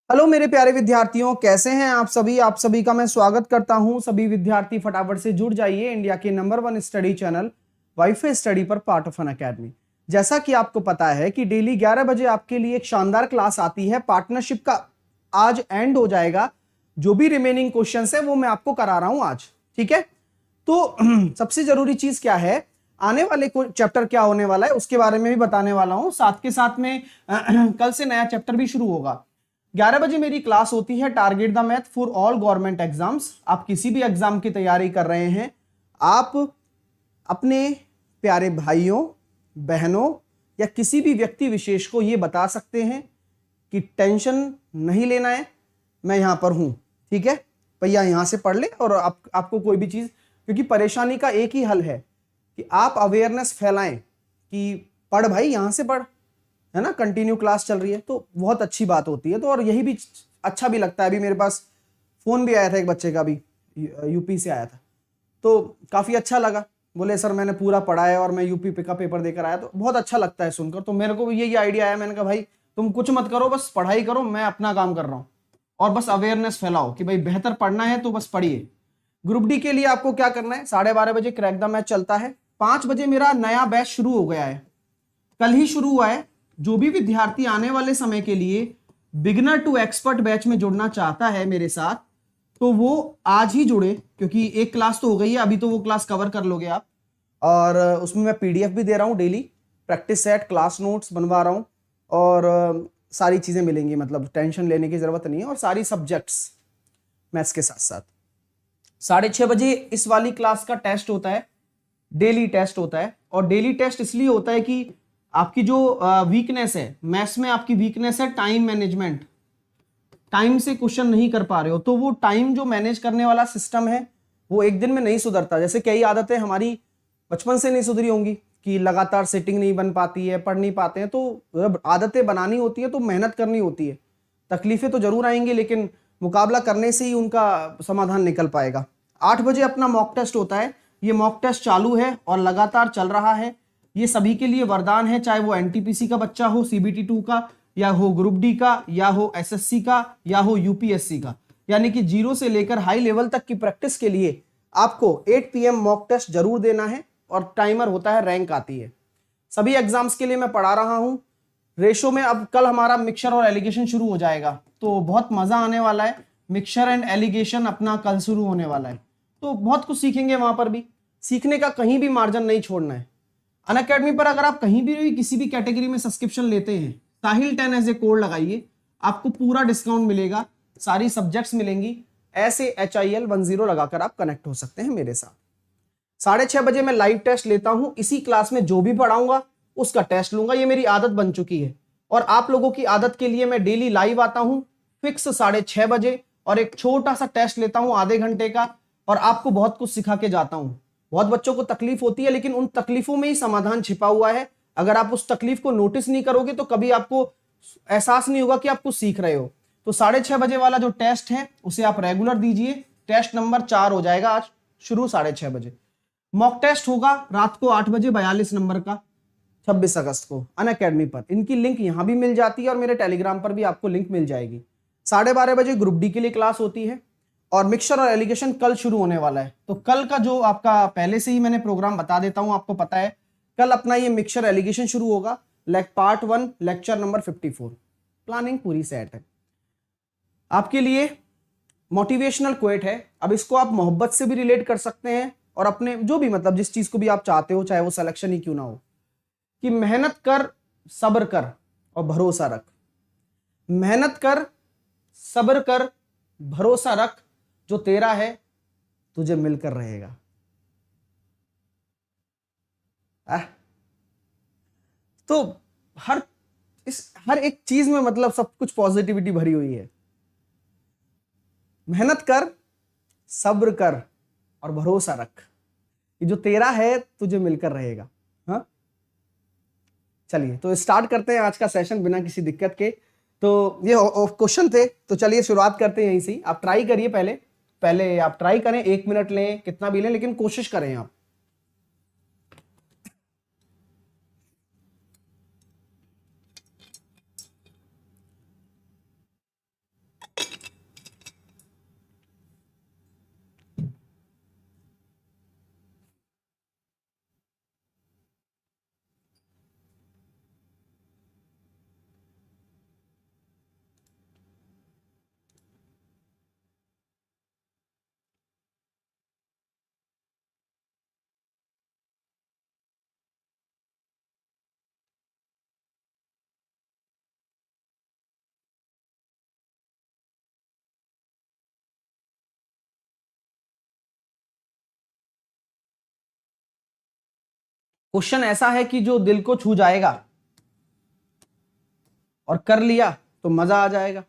Hello मेरे प्यारे विद्यार्थियों, कैसे हैं आप सभी का मैं स्वागत करता हूं। सभी विद्यार्थी फटाफट से जुड़ जाइए इंडिया के number 1 study channel wifi study पर पार्ट ऑफ एन अकेडमी। जैसा कि आपको पता है कि डेली 11 बजे आपके लिए एक शानदार क्लास आती है। पार्टनरशिप का आज एंड हो जाएगा। जो भी रिमेनिंग क्वेश्चंस है वो मैं आपको करा रहा हूं आज, ठीक है। तो सबसे जरूरी चीज क्या है, आने वाले चैप्टर क्या होने वाला है उसके बारे में भी बताने वाला हूं। साथ के साथ में कल से नया चैप्टर भी शुरू होगा। 11 बजे मेरी क्लास होती है target the math for all government exams. आप किसी भी एग्जाम की तैयारी कर रहे हैं, आप अपने प्यारे भाइयों बहनों या किसी भी व्यक्ति विशेष को यह बता सकते हैं कि टेंशन नहीं लेना है, मैं यहां पर हूं, ठीक है भैया। यहां से पढ़ ले और आपको कोई भी चीज, क्योंकि परेशानी का एक ही हल है कि आप अवेयरनेस फैलाएं कि पढ़ भाई, यहां से पढ़, है ना। कंटिन्यू क्लास चल रही है तो बहुत अच्छी बात होती है। तो और यही भी अच्छा भी लगता है। अभी मेरे पास फोन भी आया था एक बच्चे का, भी यूपी से आया था, तो काफी अच्छा लगा। बोले सर मैंने पूरा पढ़ा है और मैं यूपी का पेपर देकर आया। तो बहुत अच्छा लगता है सुनकर। तो मेरे को यही आइडिया आया, मैंने कहा भाई तुम कुछ मत करो, बस पढ़ाई करो, मैं अपना काम कर रहा हूं और बस अवेयरनेस फैलाओ कि भाई बेहतर पढ़ना है तो बस पढ़िए। ग्रुप डी के लिए आपको क्या करना है, 12:30 बजे क्रैक द मैच चलता है। 5 बजे मेरा नया बैच शुरू हो गया है, कल ही शुरू हुआ है। जो भी विद्यार्थी आने वाले समय के लिए बिगनर टू एक्सपर्ट बैच में जुड़ना चाहता है मेरे साथ, तो वो आज ही जुड़े, क्योंकि एक क्लास तो हो गई है, अभी तो वो क्लास कवर कर लोगे आप। और उसमें मैं पीडीएफ भी दे रहा हूँ daily, practice set, class notes बनवा रहा हूँ और सारी चीजें मिलेंगी, मतलब टेंशन लेने की जरूरत नहीं है। और सारी सब्जेक्ट्स मैथ्स के साथ साथ 6:30 बजे इस वाली क्लास का टेस्ट होता है, डेली टेस्ट होता है। और डेली टेस्ट इसलिए होता है कि आपकी जो वीकनेस है मैथ्स में, आपकी वीकनेस है टाइम मैनेजमेंट, टाइम से क्वेश्चन नहीं कर पा रहे हो, तो वो टाइम जो मैनेज करने वाला सिस्टम है वो एक दिन में नहीं सुधरता। जैसे कई आदतें हमारी बचपन से नहीं सुधरी होंगी कि लगातार सेटिंग नहीं बन पाती है, पढ़ नहीं पाते हैं। तो जब आदतें बनानी होती है तो मेहनत करनी होती है, तकलीफें तो जरूर आएंगी लेकिन मुकाबला करने से ही उनका समाधान निकल पाएगा। 8 बजे अपना मॉक टेस्ट होता है। ये मॉक टेस्ट चालू है और लगातार चल रहा है। ये सभी के लिए वरदान है, चाहे वो एनटीपीसी का बच्चा हो, सीबीटी 2 का, या हो ग्रुप डी का, या हो एसएससी का, या हो यूपीएससी का। यानी कि जीरो से लेकर हाई लेवल तक की प्रैक्टिस के लिए आपको 8 PM मॉक टेस्ट जरूर देना है और टाइमर होता है, रैंक आती है। सभी एग्जाम्स के लिए मैं पढ़ा रहा हूं रेशो में। अब कल हमारा मिक्सचर और एलिगेशन शुरू हो जाएगा, तो बहुत मजा आने वाला है। मिक्सचर एंड एलिगेशन अपना कल शुरू होने वाला है, तो बहुत कुछ सीखेंगे वहां पर भी। सीखने का कहीं भी मार्जिन नहीं छोड़ना है। अनअकैडमी पर अगर आप कहीं भी किसी भी कैटेगरी में सब्सक्रिप्शन लेते हैं, साहिल 10 एज ए कोड लगाइए, आपको पूरा डिस्काउंट मिलेगा, सारी सब्जेक्ट्स मिलेंगी। ऐसे HIL10 लगाकर आप कनेक्ट हो सकते हैं मेरे साथ। 6:30 बजे मैं लाइव टेस्ट लेता हूं। इसी क्लास में जो भी पढ़ाऊंगा उसका टेस्ट लूंगा, ये मेरी आदत बन चुकी है। और आप लोगों की आदत के लिए मैं डेली लाइव आता हूं फिक्स 6:30 बजे, और एक छोटा सा टेस्ट लेता हूं आधे घंटे का, और आपको बहुत कुछ सिखा के जाता हूं। बहुत बच्चों को तकलीफ होती है, लेकिन उन तकलीफों में ही समाधान छिपा हुआ है। अगर आप उस तकलीफ को नोटिस नहीं करोगे तो कभी आपको एहसास नहीं होगा कि आप कुछ सीख रहे हो। तो 6:30 बजे वाला जो टेस्ट है उसे आप रेगुलर दीजिए। टेस्ट नंबर 4 हो जाएगा आज शुरू 6:30 बजे। मॉक टेस्ट होगा रात को 8 बजे 42 नंबर का, 26 अगस्त को अनअकैडमी पर। इनकी लिंक यहां भी मिल जाती है और मेरे टेलीग्राम पर भी आपको लिंक मिल जाएगी। 12:30 बजे ग्रुप डी के लिए क्लास होती है और मिक्सचर और एलिगेशन कल शुरू होने वाला है। तो कल का जो आपका पहले से ही मैंने प्रोग्राम बता देता हूं, आपको पता है कल अपना ये मिक्सचर एलिगेशन शुरू होगा। Part 1 lecture number 54। प्लानिंग पूरी सेट है आपके लिए। मोटिवेशनल क्वेट है। अब इसको आप मोहब्बत से भी रिलेट कर सकते हैं और अपने जो भी, मतलब जिस चीज को भी आप चाहते हो, चाहे वो सिलेक्शन ही क्यों ना हो, कि मेहनत कर, सब्र कर और भरोसा रख। मेहनत कर, सब्र कर, भरोसा रख, जो तेरा है तुझे मिलकर रहेगा। तो हर हर एक चीज में मतलब सब कुछ पॉजिटिविटी भरी हुई है। मेहनत कर, सब्र कर और भरोसा रख कि जो तेरा है तुझे मिलकर रहेगा। हाँ, चलिए तो स्टार्ट करते हैं आज का सेशन बिना किसी दिक्कत के। तो ये क्वेश्चन थे, तो चलिए शुरुआत करते हैं यहीं से। आप ट्राई करिए, पहले पहले आप ट्राई करें, 1 मिनट लें, कितना भी लें, लेकिन कोशिश करें आप। क्वेश्चन ऐसा है कि जो दिल को छू जाएगा और कर लिया तो मजा आ जाएगा।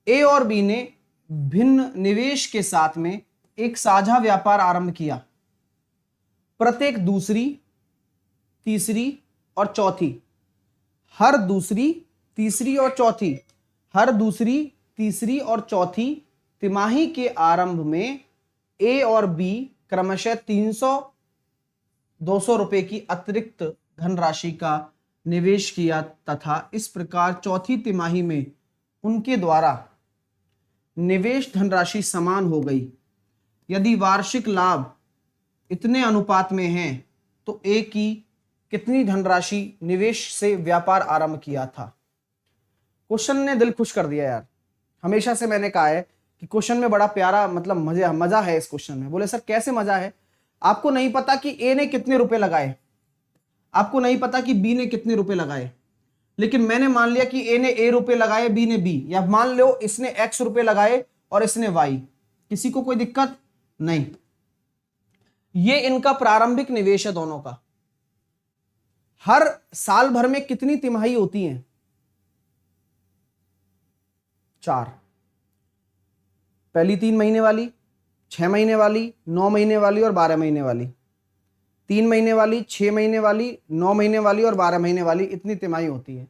ए और बी ने भिन्न निवेश के साथ में एक साझा व्यापार आरंभ किया। प्रत्येक दूसरी, तीसरी और चौथी, हर दूसरी, तीसरी और चौथी, हर दूसरी, तीसरी और चौथी तिमाही के आरंभ में ए और बी क्रमशः 300-200 रुपए की अतिरिक्त धनराशि का निवेश किया तथा इस प्रकार चौथी तिमाही में उनके द्वारा निवेश धनराशि समान हो गई। यदि वार्षिक लाभ इतने अनुपात में है तो ए की कितनी धनराशि निवेश से व्यापार आरंभ किया था। क्वेश्चन ने दिल खुश कर दिया यार। हमेशा से मैंने कहा है कि क्वेश्चन में बड़ा प्यारा मतलब मजा है इस क्वेश्चन में। बोले सर कैसे मजा है? आपको नहीं पता कि ए ने कितने रुपए लगाए, आपको नहीं पता कि बी ने कितने रुपए लगाए, लेकिन मैंने मान लिया कि ए ने ए रुपए लगाए, बी ने बी, या मान लो इसने एक्स रुपए लगाए और इसने वाई। किसी को कोई दिक्कत नहीं। ये इनका प्रारंभिक निवेश है दोनों का। हर साल भर में कितनी तिमाही होती हैं? 4। पहली 3 महीने वाली, 6 महीने वाली, 9 महीने वाली और 12 महीने वाली। 3 महीने वाली, 6 महीने वाली, 9 महीने वाली और 12 महीने वाली, इतनी तिमाही होती है।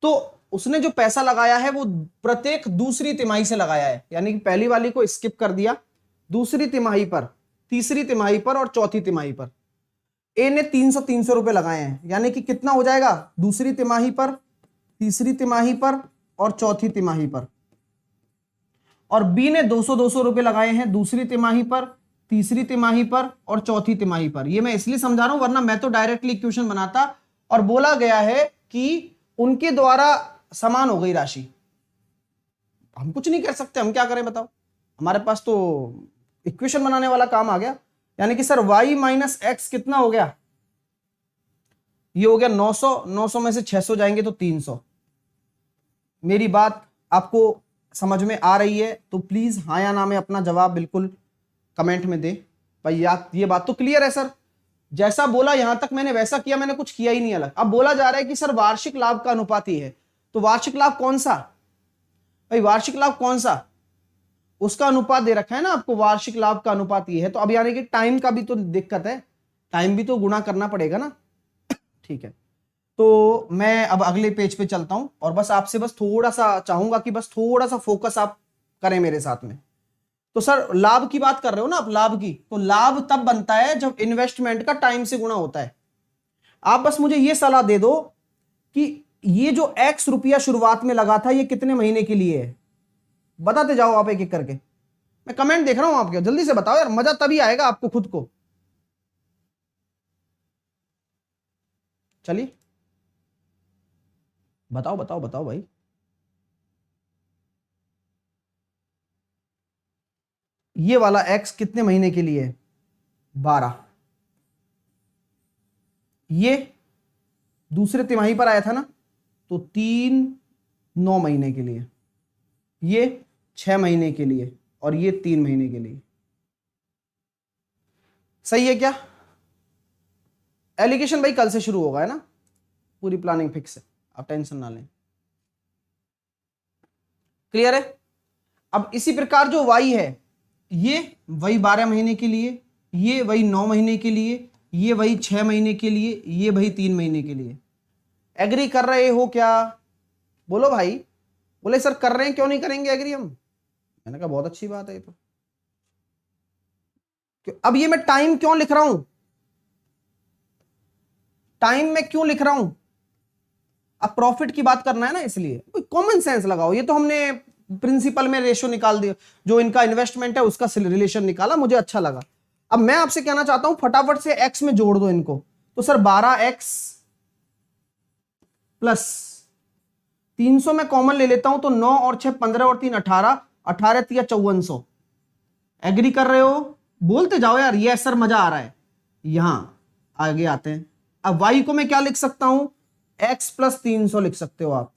तो उसने जो पैसा लगाया है वो प्रत्येक दूसरी तिमाही से लगाया है, यानी कि पहली वाली को स्किप कर दिया, दूसरी तिमाही पर, तीसरी तिमाही पर और चौथी तिमाही पर। ए ने 300 रुपए लगाए हैं, यानी कि कितना हो जाएगा? दूसरी तिमाही पर, तीसरी तिमाही पर और चौथी तिमाही पर। और बी ने 200 रुपए लगाए हैं दूसरी तिमाही पर, तीसरी तिमाही पर और चौथी तिमाही पर। ये मैं इसलिए समझा रहा हूं, वरना मैं तो डायरेक्टली इक्वेशन बनाता। और बोला गया है कि उनके द्वारा समान हो गई राशि। हम कुछ नहीं कर सकते, हम क्या करें बताओ? हमारे पास तो इक्वेशन बनाने वाला काम आ गया। यानी कि सर y माइनस एक्स कितना हो गया? ये हो गया 900। 900 में से 600 जाएंगे तो 300। मेरी बात आपको समझ में आ रही है तो प्लीज हाँ या ना में अपना जवाब बिल्कुल कमेंट में दे। भाई ये बात तो क्लियर है सर? जैसा बोला यहां तक मैंने वैसा किया, मैंने कुछ किया ही नहीं अलग। अब बोला जा रहा है कि सर वार्षिक लाभ का अनुपात ही है, तो वार्षिक लाभ कौन सा? भाई वार्षिक लाभ कौन सा? उसका अनुपात दे रखा है ना आपको, वार्षिक लाभ का अनुपात ये है। तो अब यानी कि टाइम का भी तो दिक्कत है, टाइम भी तो गुणा करना पड़ेगा ना। ठीक है, तो मैं अब अगले पेज पे चलता हूं और बस आपसे बस थोड़ा सा चाहूंगा कि बस थोड़ा सा फोकस आप करें मेरे साथ में। तो सर लाभ की बात कर रहे हो ना आप, लाभ की, तो लाभ तब बनता है जब इन्वेस्टमेंट का टाइम से गुणा होता है। आप बस मुझे ये सलाह दे दो कि ये जो x रुपया शुरुआत में लगा था ये कितने महीने के लिए है? बताते जाओ आप एक एक करके। मैं कमेंट देख रहा हूं आपके, जल्दी से बताओ यार, मजा तभी आएगा आपको खुद को। चलिए बताओ बताओ बताओ भाई। ये वाला x कितने महीने के लिए है? 12। ये दूसरे तिमाही पर आया था ना, तो 3 9 महीने के लिए, ये 6 महीने के लिए और ये 3 महीने के लिए। सही है क्या? एलिगेशन भाई कल से शुरू होगा है ना, पूरी प्लानिंग फिक्स है, आप टेंशन ना लें। क्लियर है? अब इसी प्रकार जो y है, ये वही 12 महीने के लिए, ये वही 9 महीने के लिए, ये वही 6 महीने के लिए, ये वही 3 महीने के लिए। एग्री कर रहे हो क्या? बोलो भाई। बोले सर कर रहे हैं, क्यों नहीं करेंगे एग्री हम? मैंने कहा बहुत अच्छी बात है ये तो। अब ये मैं टाइम क्यों लिख रहा हूं? टाइम में क्यों लिख रहा हूं? अब प्रॉफिट की बात करना है ना, इसलिए कॉमन सेंस लगाओ। ये तो हमने प्रिंसिपल में रेशियो निकाल दिया, जो इनका इन्वेस्टमेंट है उसका रिलेशन निकाला, मुझे अच्छा लगा। अब मैं आपसे कहना चाहता हूं फटाफट से x में जोड़ दो इनको। तो सर 12x प्लस 300 में कॉमन ले लेता हूं तो 9 और 6 15 और 3 18, 18 3 5400। एग्री कर रहे हो? बोलते जाओ यार, ये सर मजा आ रहा है। यहां आगे आते हैं। अब y को मैं क्या लिख सकता हूं? x प्लस 300 लिख सकते हो आप।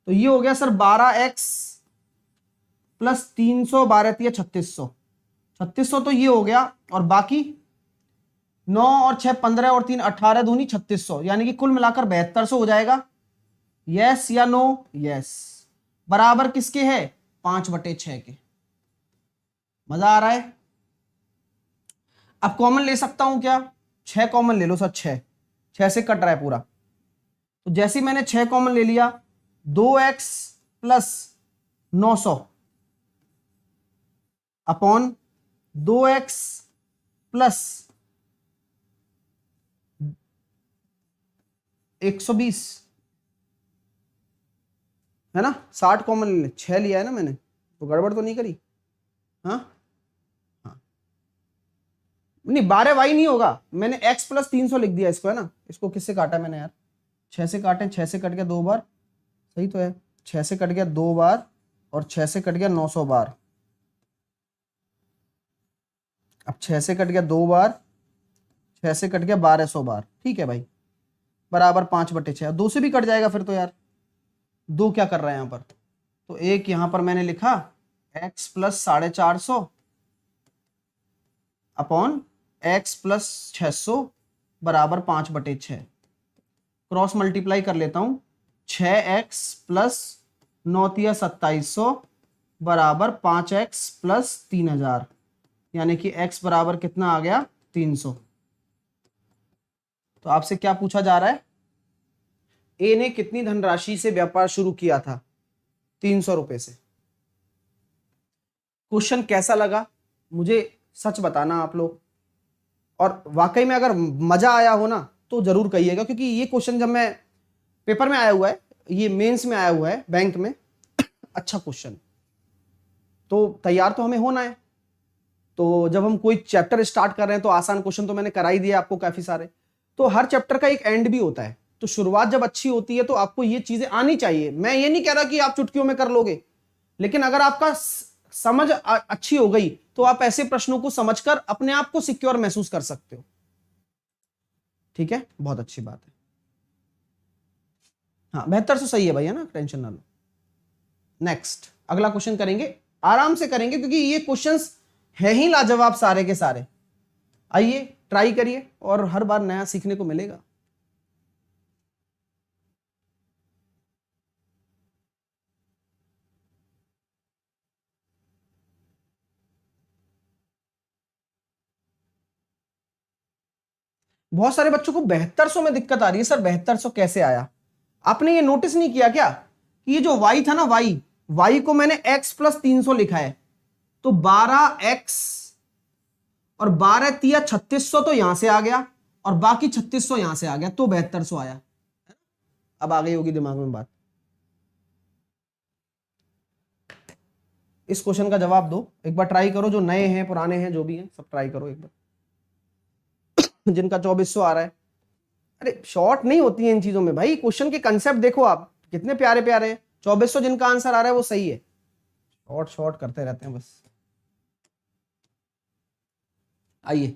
तो ये हो गया सर 12x प्लस 300, 12 3 3600। 3600 तो ये हो गया, और बाकी 9 और 6 15 और 3 18 दूनी 3600, यानी कि कुल मिलाकर 7200 हो जाएगा। यस या नो? यस। बराबर किसके है? 5/6 के। मजा आ रहा है? अब कॉमन ले सकता हूं क्या? 6 कॉमन ले लो सर। 6 से कट रहा है पूरा, तो जैसे ही मैंने 6 कॉमन ले लिया, 2x plus 900 upon 2x plus 120, है ना? 60 कॉमन ले, 6 लिया है ना मैंने, तो गड़बड़ तो नहीं करी? हाँ हाँ, नहीं 12y नहीं होगा, मैंने x प्लस 300 लिख दिया इसको, है ना? इसको किससे काटा मैंने यार? 6 से काटे, 6 से कट गया 2 बार, सही तो है। 6 से कट गया 2 बार और 6 से कट गया 900 बार। अब 6 से कट गया 2 बार, 6 से कट गया 1200 बार। ठीक है भाई, बराबर 5/6। 2 से भी कट जाएगा फिर तो यार। 2 क्या कर रहा है यहां पर? तो एक यहां पर मैंने लिखा x plus 450 upon x plus 600 बराबर 5/6। क्रॉस मल्टीप्लाई कर लेता हूं। 6x प्लस 9 तिया 2700 बराबर 5x प्लस 3000, यानी कि x बराबर कितना आ गया? 300। तो आपसे क्या पूछा जा रहा है? ए ने कितनी धनराशि से व्यापार शुरू किया था? 300 रुपए से। क्वेश्चन कैसा लगा मुझे सच बताना आप लोग, और वाकई में अगर मजा आया हो ना तो जरूर कहिएगा, क्योंकि ये क्वेश्चन जब मैं पेपर में आया हुआ है, ये मेंस में आया हुआ है बैंक में, अच्छा क्वेश्चन, तो तैयार तो हमें होना है। तो जब हम कोई चैप्टर स्टार्ट कर रहे हैं तो आसान क्वेश्चन तो मैंने करा ही दिया आपको काफी सारे, तो हर चैप्टर का एक एंड भी होता है। तो शुरुआत जब अच्छी होती है तो आपको ये चीजें आनी चाहिए। मैं ये नहीं कह रहा कि आप चुटकियों में कर लोगे, लेकिन अगर आपका समझ अच्छी हो गई तो आप ऐसे प्रश्नों को समझकर अपने आप को सिक्योर महसूस कर सकते हो। ठीक है, बहुत अच्छी बात है। हाँ 7200 सही है भाई, है ना? टेंशन ना लो। नेक्स्ट अगला क्वेश्चन करेंगे, आराम से करेंगे क्योंकि ये क्वेश्चंस है ही लाजवाब सारे के सारे। आइए ट्राई करिए और हर बार नया सीखने को मिलेगा। बहुत सारे बच्चों को 7200 में दिक्कत आ रही है। सर 7200 कैसे आया? आपने ये नोटिस नहीं किया क्या कि ये जो y था ना, y को मैंने x प्लस 300 लिखा है, तो 12x और 12 तिया 3600 तो यहां से आ गया और बाकी 3600 यहां से आ गया, तो 7200 आया। अब आ गई होगी दिमाग में बात। इस क्वेश्चन का जवाब दो, एक बार ट्राई करो, जो नए हैं पुराने हैं जो भी हैं सब ट्राई करो एक बार। जिनका 2400 आ रहा है, अरे शॉर्ट नहीं होती है इन चीजों में भाई, क्वेश्चन के कंसेप्ट देखो आप कितने प्यारे प्यारे हैं। 2400 जिनका आंसर आ रहा है वो सही है, शॉर्ट शॉर्ट करते रहते हैं बस। आइए,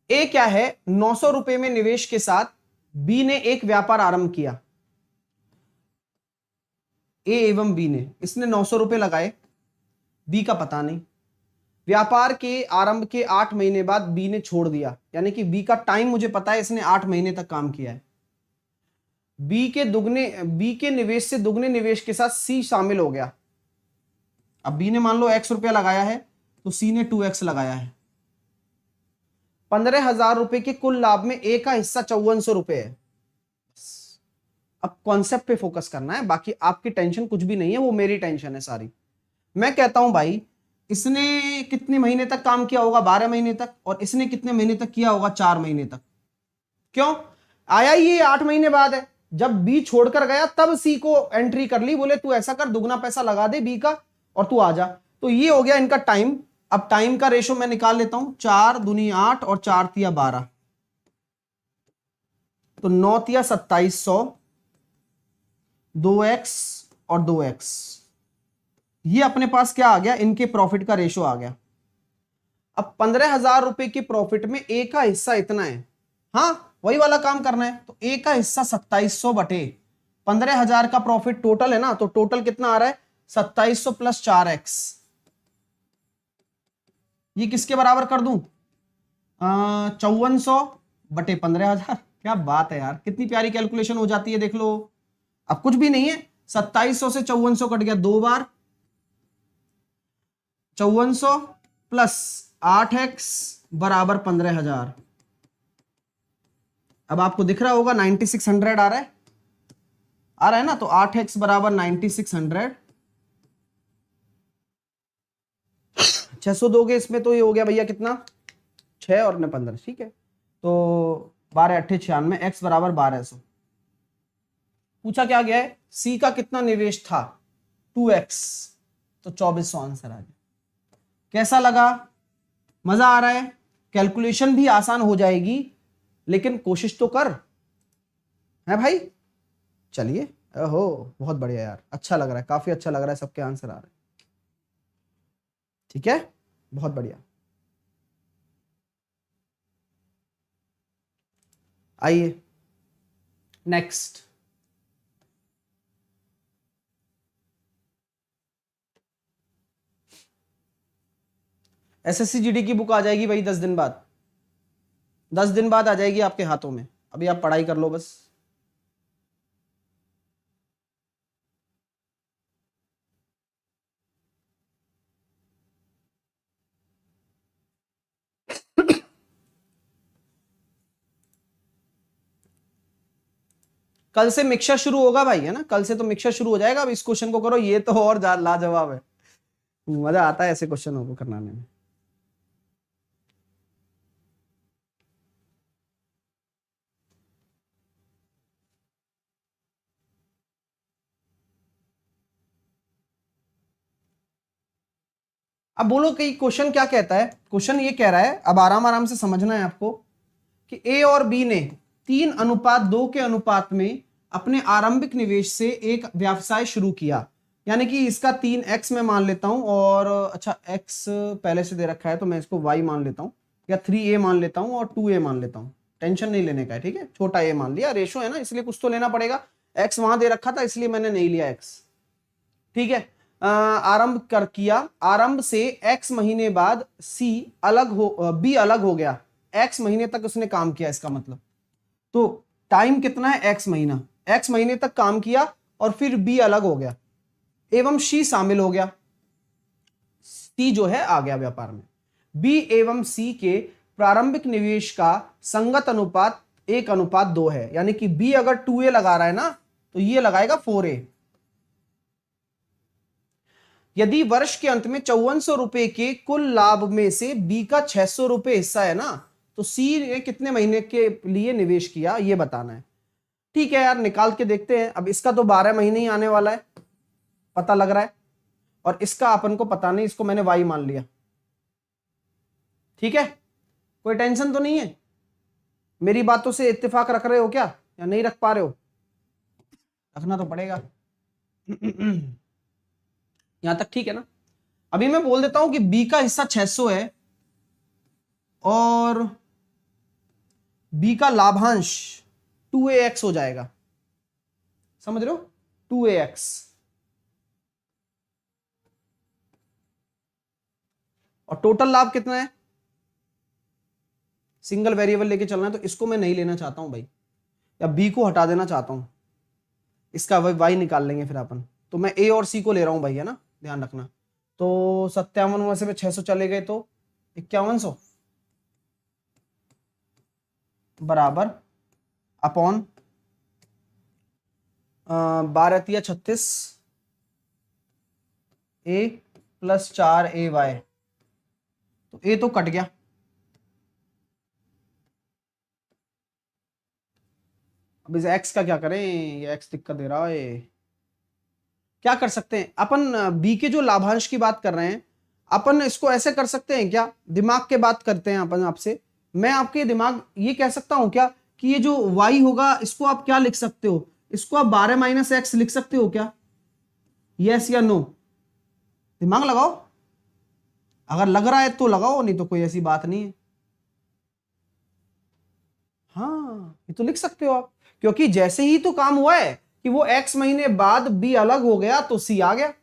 ए क्या है? 900 रुपए में निवेश के साथ बी ने एक व्यापार आरंभ किया। ए एवं बी ने, इसने 900 रुपए लगाए, बी का पता नहीं। व्यापार के आरंभ के 8 महीने बाद बी ने छोड़ दिया, यानी कि बी का टाइम मुझे पता है, इसने 8 महीने तक काम किया है। बी के निवेश से दुगने निवेश के साथ सी शामिल हो गया। अब बी ने मान लो x रुपया लगाया है तो सी ने 2x लगाया है। 15,000 रुपए के कुल लाभ में ए का हिस्सा 5400 रुपए है। अब कॉन्सेप्ट पे फोकस करना है, बाकी आपकी टेंशन कुछ भी नहीं है, वो मेरी टेंशन है सारी। मैं कहता हूं भाई, इसने कितने महीने तक काम किया होगा? 12 महीने तक। और इसने कितने महीने तक किया होगा? 4 महीने तक। क्यों आया ये 8 महीने बाद है? जब बी छोड़कर गया तब सी को एंट्री कर ली, बोले तू ऐसा कर, दुगना पैसा लगा दे बी का और तू आ जा। तो ये हो गया इनका टाइम। अब टाइम का रेशो मैं निकाल लेता हूं, 4 दूनी 8 और 4 तिया 12, तो 9 तिया 2700, 2x और 2x। ये अपने पास क्या आ गया? इनके प्रॉफिट का रेशो आ गया। अब 15,000 रुपए के प्रॉफिट में ए का हिस्सा इतना है, हाँ वही वाला काम करना है। तो ए का हिस्सा 2700 बटे 15,000 का प्रॉफिट टोटल है ना, तो टोटल कितना आ रहा है? 2700 प्लस 4x। ये किसके बराबर कर दूं? 5400/15,000। क्या बात है यार, कितनी प्यारी कैलकुलेशन हो जाती है, देख लो। अब कुछ भी नहीं है, 2700 से 5400 कट गया 2 बार, 5400 प्लस 8x बराबर 15,000। अब आपको दिख रहा होगा 9600 आ रहा है, ना। तो 8x बराबर 9600, 600 दोगे इसमें तो ये हो गया भैया कितना, 6 और 15, ठीक है। तो 12 8 96, x बराबर 1200। पूछा क्या गया है, सी का कितना निवेश था, 2x, तो 2400 आंसर आ गया। कैसा लगा, मजा आ रहा है, कैलकुलेशन भी आसान हो जाएगी, लेकिन कोशिश तो कर, है भाई। चलिए, ओहो बहुत बढ़िया यार, अच्छा लग रहा है, काफी अच्छा लग रहा है, सबके आंसर आ रहे हैं, ठीक है, बहुत बढ़िया। आइए नेक्स्ट। एसएससी जीडी की बुक आ जाएगी भाई 10 दिन बाद, 10 दिन बाद आ जाएगी आपके हाथों में, अभी आप पढ़ाई कर लो बस। कल से मिक्सर शुरू होगा भाई, है ना, कल से तो मिक्सर शुरू हो जाएगा। अब इस क्वेश्चन को करो, ये तो और लाजवाब है, मजा आता है ऐसे क्वेश्चनों को करने में। अब बोलो कि क्वेश्चन क्या कहता है, क्वेश्चन ये कह रहा है, अब आराम आराम से समझना है आपको, कि ए और बी ने 3:2 के अनुपात में अपने आरंभिक निवेश से एक व्यवसाय शुरू किया। यानी कि इसका 3x में मान लेता हूं, और अच्छा x पहले से दे रखा है तो मैं इसको y मान लेता हूं, या 3a मान लेता हूं, और 2a मान लेता हूं। टेंशन नहीं लेने का है, ठीक है, छोटा a मान लिया, रेशो है ना, इसलिए कुछ तो लेना पड़ेगा। x वहां दे रखा था इसलिए मैंने नहीं लिया x, ठीक है। आरंभ कर किया, आरंभ से x महीने बाद b अलग हो गया, x महीने तक उसने काम किया, इसका मतलब तो टाइम कितना है, x महीना, x महीने तक काम किया और फिर b अलग हो गया, एवं c शामिल हो गया, c जो है आ गया व्यापार में। b एवं c के प्रारंभिक निवेश का संगत अनुपात 1:2 है, यानी कि b अगर 2a लगा रहा है ना, तो ये लगाएगा 4a। यदि वर्ष के अंत में 5400 रुपए के कुल लाभ में से बी का 600 रुपए हिस्सा है ना, तो सी ने कितने महीने के लिए निवेश किया, ये बताना है। ठीक है यार, निकाल के देखते हैं। अब इसका तो 12 महीने ही आने वाला है, पता लग रहा है, और इसका अपन को पता नहीं, इसको मैंने वाई मान लिया, ठीक है। कोई टेंशन तो नहीं है, मेरी बातों से इत्तेफाक रख रहे हो क्या, या नहीं रख पा रहे हो, रखना तो पड़ेगा। यहां तक ठीक है ना। अभी मैं बोल देता हूं कि बी का हिस्सा 600 है, और बी का लाभांश 2ax हो जाएगा, समझ रहे हो, 2ax। और टोटल लाभ कितना है, सिंगल वेरिएबल लेके चलना है, तो इसको मैं नहीं लेना चाहता हूं भाई, या बी को हटा देना चाहता हूं, इसका वाई निकाल लेंगे फिर अपन। तो मैं ए और सी को ले रहा हूं भाई, है ना, ध्यान रखना। तो 57 में से 600 चले गए तो 5100 बराबर अपॉन 12 36 ए प्लस 4ay, तो ए तो कट गया। अब इस x का क्या करें, ये x दिक्कत दे रहा है। क्या कर सकते हैं अपन, बी के जो लाभांश की बात कर रहे हैं, अपन इसको ऐसे कर सकते हैं क्या, दिमाग के बात करते हैं अपन आपसे, मैं आपके दिमाग ये कह सकता हूं क्या, कि ये जो y होगा इसको आप क्या लिख सकते हो, इसको आप 12 - x लिख सकते हो क्या, यस या नो, दिमाग लगाओ, अगर लग रहा है तो लगाओ, नहीं तो कोई ऐसी बात नहीं है। हाँ, ये तो लिख सकते हो आप, क्योंकि जैसे ही तो काम हुआ है कि वो x महीने बाद b अलग हो गया, तो c आ गया,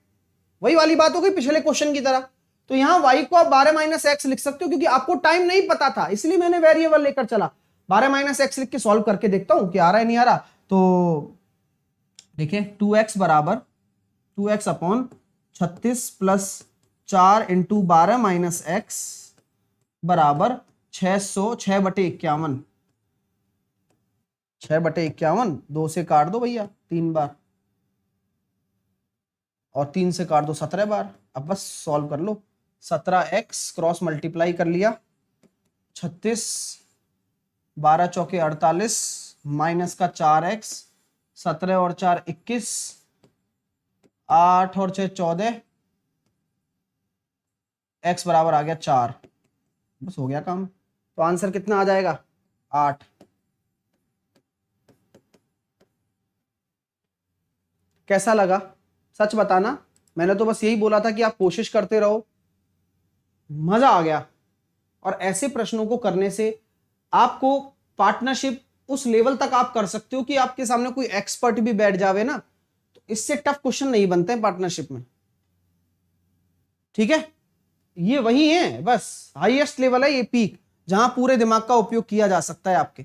वही वाली बात हो गई पिछले क्वेश्चन की तरह। तो यहां y को आप 12 माइनस एक्स लिख सकते हो, क्योंकि आपको टाइम नहीं पता था इसलिए मैंने वेरिएबल लेकर चला। 12 माइनस एक्स लिख के सॉल्व करके देखता हूं कि आ रहा है नहीं आ रहा। तो देखिए 2x बराबर 2x upon 36 plus 4 into 12 minus x बराबर 606/51। 6/51 2 से काट दो भैया 3 बार, और 3 से काट दो 17 बार। अब बस सॉल्व कर लो। 17x क्रॉस मल्टीप्लाई कर लिया, 36, 12 चौके 48 माइनस का 4x, 17 और 4 21, 8 और 6 14, x बराबर आ गया 4। बस हो गया काम। तो आंसर कितना आ जाएगा? 8। कैसा लगा सच बताना। मैंने तो बस यही बोला था कि आप कोशिश करते रहो, मजा आ गया। और ऐसे प्रश्नों को करने से आपको पार्टनरशिप उस लेवल तक आप कर सकते हो कि आपके सामने कोई एक्सपर्ट भी बैठ जावे ना, तो इससे टफ क्वेश्चन नहीं बनते हैं पार्टनरशिप में। ठीक है, ये वही है, बस हाईएस्ट लेवल है ये, पीक, जहां पूरे दिमाग का उपयोग किया जा सकता है आपके।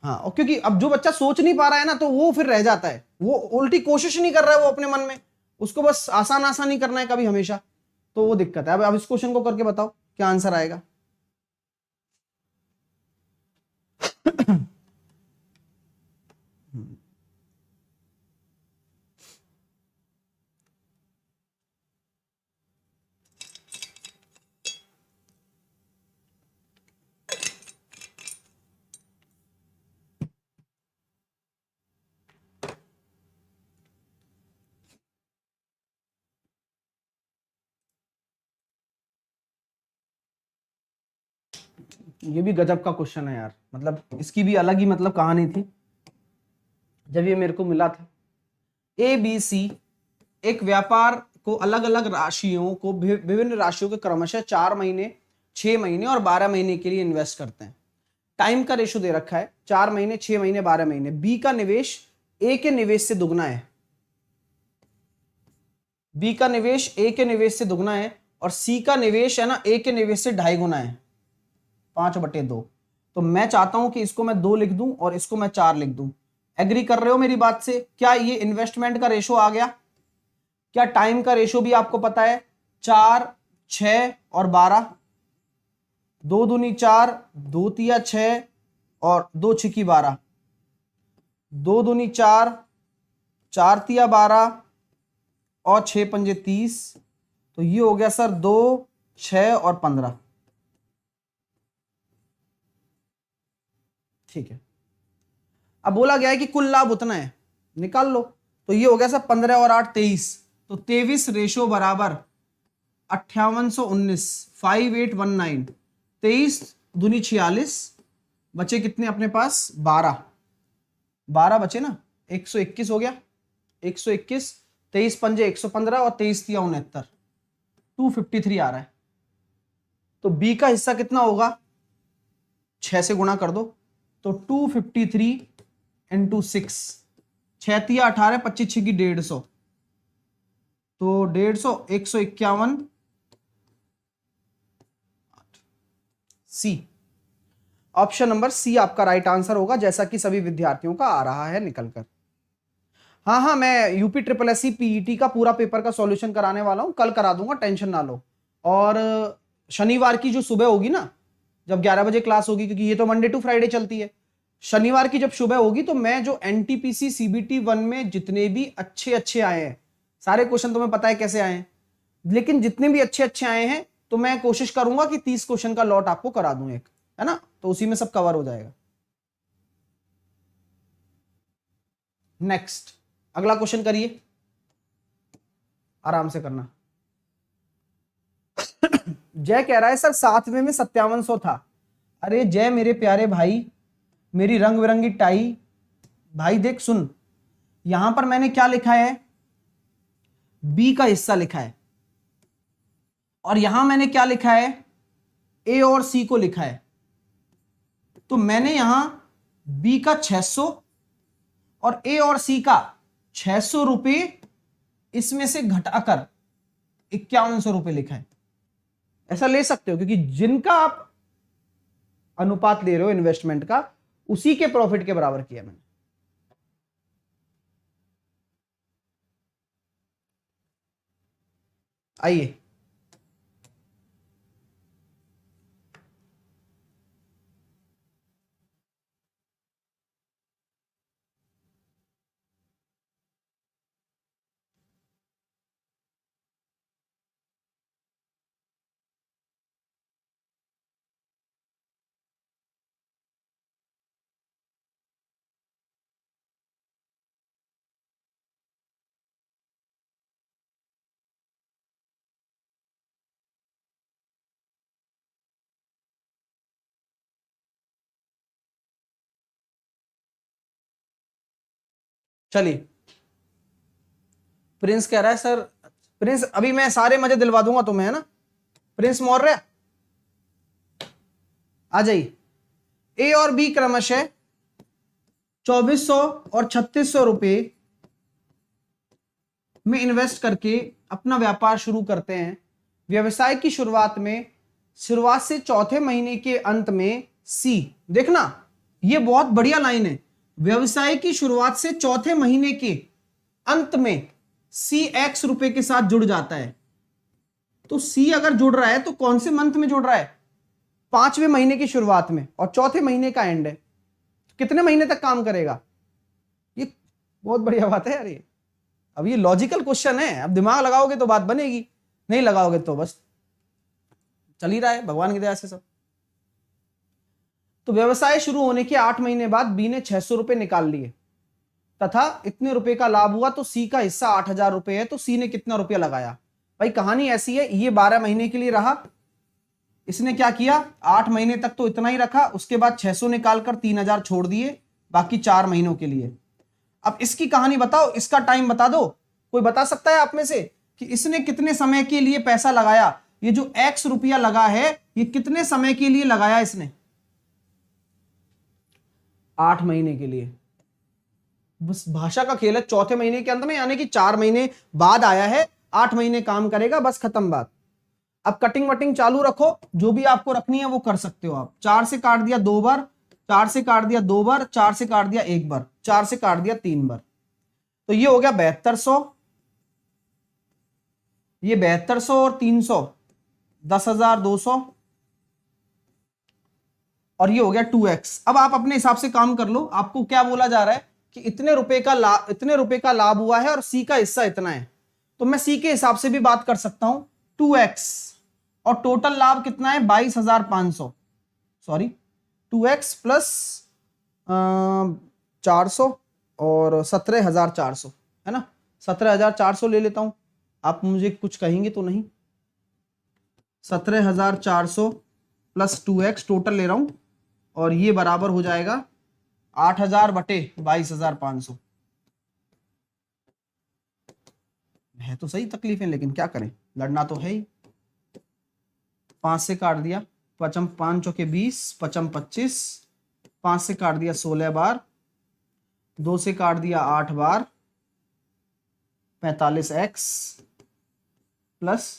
हाँ, और क्योंकि अब जो बच्चा सोच नहीं पा रहा है ना, तो वो फिर रह जाता है, वो उल्टी कोशिश नहीं कर रहा है वो अपने मन में, उसको बस आसान आसान ही करना है कभी हमेशा, तो वो दिक्कत है। अब इस क्वेश्चन को करके बताओ क्या आंसर आएगा। ये भी गजब का क्वेश्चन है यार, मतलब इसकी भी अलग ही मतलब कहानी थी जब ये मेरे को मिला था। ए बी सी एक व्यापार को अलग अलग राशियों को विभिन्न राशियों के क्रमशः 4 महीने, 6 महीने और 12 महीने के लिए इन्वेस्ट करते हैं। टाइम का रेशो दे रखा है 4 महीने, 6 महीने, 12 महीने। बी का निवेश ए के निवेश से दुगना है। बी का निवेश ए के निवेश से दुगना है, और सी का निवेश है ना ए के निवेश से 2.5 गुना है, 5/2। तो मैं चाहता हूं कि इसको मैं 2 लिख दूं और इसको मैं 4 लिख दूं। एग्री कर रहे हो मेरी बात से? क्या ये इन्वेस्टमेंट का रेशो आ गया? क्या टाइम का रेशो भी आपको पता है? 4, 6 और 12, 2 दूनी 4, 2 तिया 6 और 2 छिकी 12, 2 दूनी 4, 4 तिया 12 और 6 पंजे 30। तो ये हो गया सर 2, 6 और 15। ठीक है, अब बोला गया है कि कुल लाभ उतना है, निकाल लो। तो ये हो गया सर 15 और 8 23, तो 23 रेशो बराबर 5819, 5819। 23 दूनी 46, बचे कितने अपने पास? 12 बचे ना, 121 हो गया, 121, 23 पंजे 115 और 23 तिया 69, 253 आ रहा है। तो बी का हिस्सा कितना होगा? 6 से गुणा कर दो, तो 253 इंटू 6, 6 तिया 18, 25 की 150, तो 150, 151। सी, ऑप्शन नंबर सी आपका राइट आंसर होगा, जैसा कि सभी विद्यार्थियों का आ रहा है निकलकर। हाँ हाँ, मैं UP triple S C PET का पूरा पेपर का सॉल्यूशन कराने वाला हूं, कल करा दूंगा, टेंशन ना लो। और शनिवार की जो सुबह होगी ना, जब 11 बजे क्लास होगी, क्योंकि ये तो मंडे टू फ्राइडे चलती है, शनिवार की जब सुबह होगी, तो मैं जो एनटीपीसी सीबीटी 1 में जितने भी अच्छे आए हैं, सारे क्वेश्चन तुम्हें पता है कैसे आए हैं, लेकिन जितने भी अच्छे आए हैं, तो मैं कोशिश करूंगा कि 30 क्वेश्चन का लॉट आपको करा दूं एक, है ना, तो उसी में सब कवर हो जाएगा। नेक्स्ट, अगला क्वेश्चन करिए, आराम से करना। जय कह रहा है सर 7वें में 5700 था। अरे जय मेरे प्यारे भाई, मेरी रंग बिरंगी टाई भाई, देख सुन, यहां पर मैंने क्या लिखा है? बी का हिस्सा लिखा है, और यहां मैंने क्या लिखा है? ए और सी को लिखा है। तो मैंने यहां बी का 600 और ए और सी का 600 रुपए इसमें से घटाकर ₹5100 लिखा है। ऐसा ले सकते हो क्योंकि जिनका आप अनुपात ले रहे हो इन्वेस्टमेंट का, उसी के प्रॉफिट के बराबर किया मैंने। आइए चलिए, प्रिंस कह रहा है सर, प्रिंस अभी मैं सारे मजे दिलवा दूंगा तुम्हें, है ना। प्रिंस मौर्य आ जाइए। ए और बी क्रमशः 2400 और 3600 रुपए में इन्वेस्ट करके अपना व्यापार शुरू करते हैं। व्यवसाय की शुरुआत से चौथे महीने के अंत में सी, देखना ये बहुत बढ़िया लाइन है, व्यवसाय की शुरुआत से चौथे महीने के अंत में सी X रुपए के साथ जुड़ जाता है। तो सी अगर जुड़ रहा है तो कौन से मंथ में जुड़ रहा है? 5वें महीने की शुरुआत में, और चौथे महीने का एंड है। कितने महीने तक काम करेगा? ये बहुत बढ़िया बात है यार ये। अब ये लॉजिकल क्वेश्चन है, अब दिमाग लगाओगे तो बात बनेगी, नहीं लगाओगे तो बस चल ही रहा है भगवान की दया से सब। तो व्यवसाय शुरू होने के 8 महीने बाद बी ने 600 रुपए निकाल लिए तथा इतने रुपए का लाभ हुआ, तो सी का हिस्सा 8000 रुपए है। तो सी ने कितना रुपया लगाया? भाई कहानी ऐसी है, ये 12 महीने के लिए रहा, इसने क्या किया 8 महीने तक तो इतना ही रखा, उसके बाद 600 निकालकर 3000 छोड़ दिए, बाकी 4 महीनों के लिए। अब इसकी कहानी बताओ, इसका टाइम बता दो। कोई बता सकता है आप में से कि इसने कितने समय के लिए पैसा लगाया? ये जो X रुपया लगा है ये कितने समय के लिए लगाया इसने? 8 महीने के लिए। बस भाषा का खेल है, चौथे महीने के अंत में, यानी कि 4 महीने बाद आया है, 8 महीने काम करेगा, बस खत्म बात। अब कटिंग वटिंग चालू रखो, जो भी आपको रखनी है वो कर सकते हो आप। 4 से काट दिया 2 बार, 4 से काट दिया 2 बार, 4 से काट दिया 1 बार, 4 से काट दिया 3 बार, तो ये हो गया 7200, ये 7200 और 300 10200, और ये हो गया 2x। अब आप अपने हिसाब से काम कर लो, आपको क्या बोला जा रहा है कि इतने रुपए का लाभ हुआ है और सी का हिस्सा इतना है, तो मैं सी के हिसाब से भी बात कर सकता हूं 2x, और टोटल लाभ कितना है 22500, सॉरी 2x प्लस 400 और 17400, है ना। 17400 ले लेता हूं, आप मुझे कुछ कहेंगे तो नहीं। 17400 प्लस 2x टोटल ले रहा हूं, और ये बराबर हो जाएगा 8000 बटे 22500। है तो सही तकलीफ है, लेकिन क्या करें, लड़ना तो है ही। 5 से काट दिया, 5 चौके 20, 5 25, 5 से काट दिया 16 बार, 2 से काट दिया 8 बार, 45x प्लस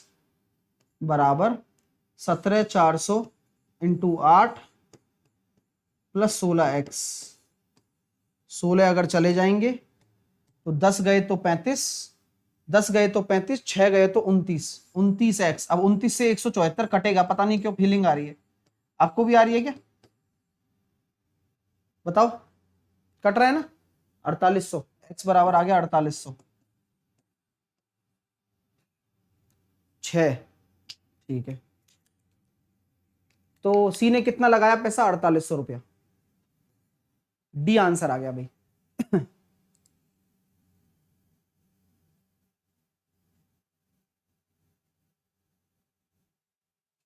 बराबर 17400 इंटू 8 प्लस 16x। 16 अगर चले जाएंगे तो 10 गए तो 35, 10 गए तो 35, 6 गए तो 29x। अब 29 से 174 कटेगा, पता नहीं क्यों फीलिंग आ रही है, आपको भी आ रही है क्या? बताओ, कट रहा है ना? 4800, x बराबर आ गया 4800, 6, ठीक है। तो सी ने कितना लगाया पैसा? 4800 रुपया। डी आंसर आ गया भाई।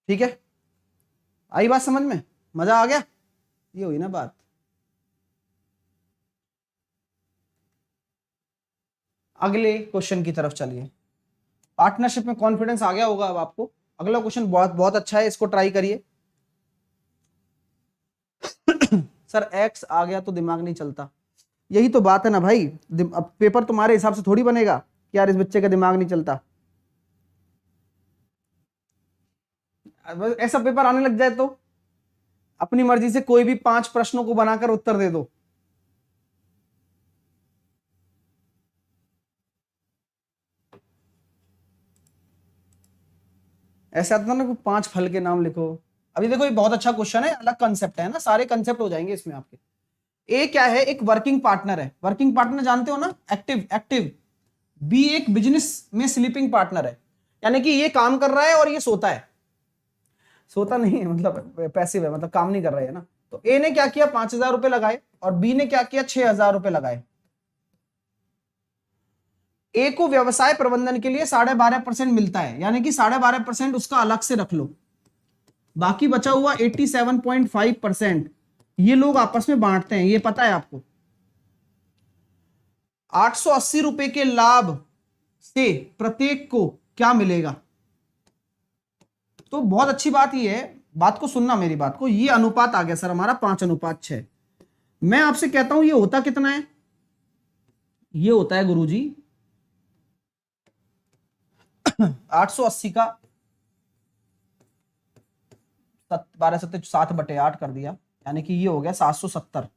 ठीक है, आई बात समझ में? मजा आ गया? ये हुई ना बात। अगले क्वेश्चन की तरफ चलिए। पार्टनरशिप में कॉन्फिडेंस आ गया होगा अब आपको। अगला क्वेश्चन बहुत बहुत अच्छा है, इसको ट्राई करिए। सर एक्स आ गया तो दिमाग नहीं चलता, यही तो बात है ना भाई। अब पेपर तुम्हारे हिसाब से थोड़ी बनेगा कि यार इस बच्चे का दिमाग नहीं चलता। ऐसा पेपर आने लग जाए तो अपनी मर्जी से कोई भी 5 प्रश्नों को बनाकर उत्तर दे दो। ऐसा आता ना, 5 फल के नाम लिखो। अभी देखो ये बहुत अच्छा क्वेश्चन है, अलग कंसेप्ट है ना, सारे कंसेप्ट हो जाएंगे इसमें आपके। ए क्या है, एक वर्किंग पार्टनर है। वर्किंग पार्टनर जानते हो ना, एक्टिव एक्टिव। बी एक बिजनेस में स्लीपिंग पार्टनर है, यानी कि ये काम कर रहा है और ये सोता है। सोता नहीं है मतलब पैसिव है, मतलब काम नहीं कर रहा है ना। तो ए ने क्या किया, 5,000 रुपए लगाए और बी ने क्या किया, 6,000 रुपए लगाए। ए को व्यवसाय प्रबंधन के लिए 12.5% मिलता है, यानी कि 12.5% उसका अलग से रख लो। बाकी बचा हुआ 87.5% ये लोग आपस में बांटते हैं, ये पता है आपको। 880 रुपए के लाभ से प्रत्येक को क्या मिलेगा। तो बहुत अच्छी बात ये है, बात को सुनना मेरी बात को। ये अनुपात आ गया सर हमारा 5:6। मैं आपसे कहता हूं ये होता कितना है, ये होता है गुरुजी 880 का 12/7 कर दिया, यानी कि ये हो गया 770।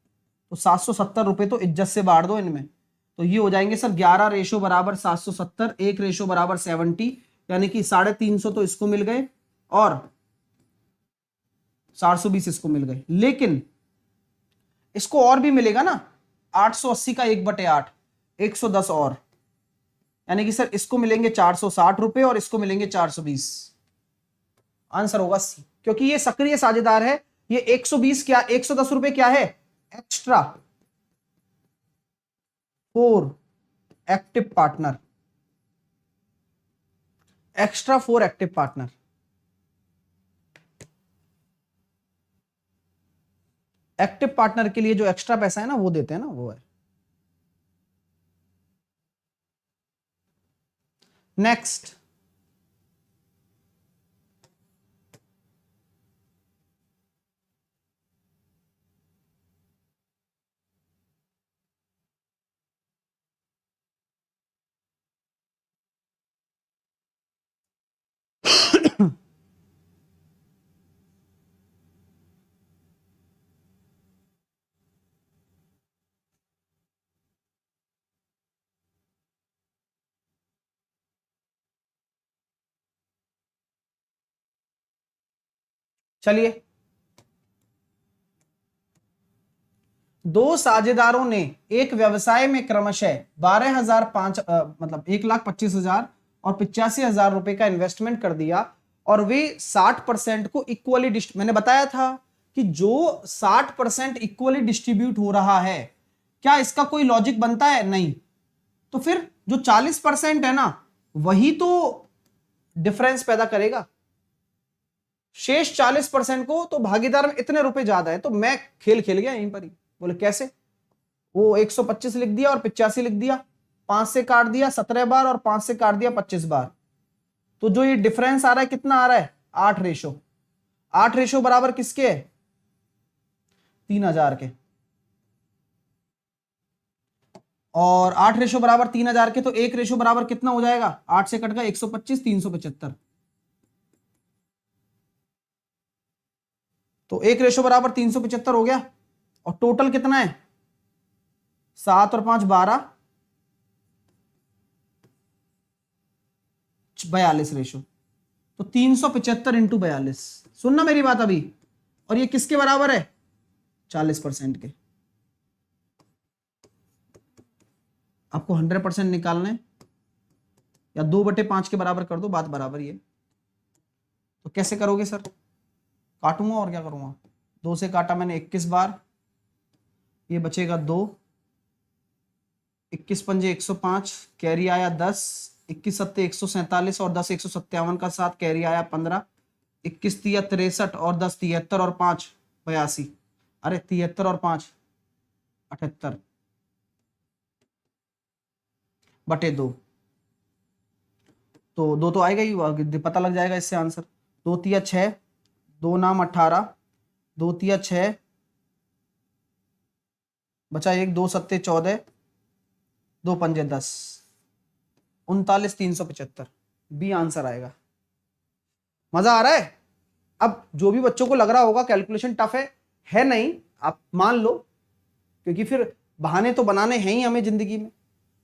तो 770 रुपए तो इज्जत से बांट दो इनमें। तो ये हो जाएंगे सर 11 रेशो बराबर 770, 1 रेशो बराबर 70, यानी कि 350 तो इसको मिल गए और 420 इसको मिल गए। लेकिन इसको और भी मिलेगा ना, 880 का 1/8 110 और, यानी कि सर इसको मिलेंगे 460 रुपए और इसको मिलेंगे 420। आंसर होगा सी, क्योंकि ये सक्रिय साझेदार है। ये 120 क्या, 110 रुपए क्या है, extra for active partner, extra for active partner. Active partner के लिए जो एक्स्ट्रा पैसा है ना वो देते हैं ना, वो है। नेक्स्ट, चलिए, दो साझेदारों ने एक व्यवसाय में क्रमशः 1,25,000 और 85,000 रुपए का इन्वेस्टमेंट कर दिया और वे 60% को इक्वली मैंने बताया था कि जो 60% इक्वली डिस्ट्रीब्यूट हो रहा है, क्या इसका कोई लॉजिक बनता है, नहीं। तो फिर जो 40% है ना वही तो डिफरेंस पैदा करेगा। शेष 40% को तो भागीदार में इतने रुपए ज्यादा है, तो मैं खेल खेल गया यहीं पर ही। बोले कैसे, वो 125 लिख दिया और 85 लिख दिया, 5 से काट दिया 17 बार और 5 से काट दिया 25 बार। तो जो ये डिफरेंस आ रहा है कितना आ रहा है, 8 रेशो। 8 रेशो बराबर किसके है, 3,000 के। और 8 रेशो बराबर 3,000 के, तो 1 रेशो बराबर कितना हो जाएगा, 8 से कट गया 125, 375। तो 1 रेशो बराबर 375 हो गया। और टोटल कितना है, 7 और 5 12, 42 रेशो। तो 375 इंटू 42। सुनना मेरी बात अभी। और ये किसके बराबर है, 40% के। आपको 100% निकालना है, या 2/5 के बराबर कर दो, बात बराबर ही है। तो कैसे करोगे सर, काटूंगा और क्या करूंगा, 2 से काटा मैंने 21 बार, ये बचेगा 2, 21 पंजे 105, कैरी आया 10, 21 सत्ते 147 और 10 157 का 7, कैरी आया 15, 21 तिया 63 और 10 73 और 5 82। अरे 73 और 5 78 बटे 2। तो 2 तो आएगा ही, पता लग जाएगा इससे आंसर। 2 तिया 6, 2 नाम 18, 2 तिया 6, बचा 1, 2 सत्ते 14, 2 पंजे 10, 39,375। बी आंसर आएगा। मजा आ रहा है, अब जो भी बच्चों को लग रहा होगा कैलकुलेशन टफ है नहीं, आप मान लो, क्योंकि फिर बहाने तो बनाने हैं ही हमें जिंदगी में।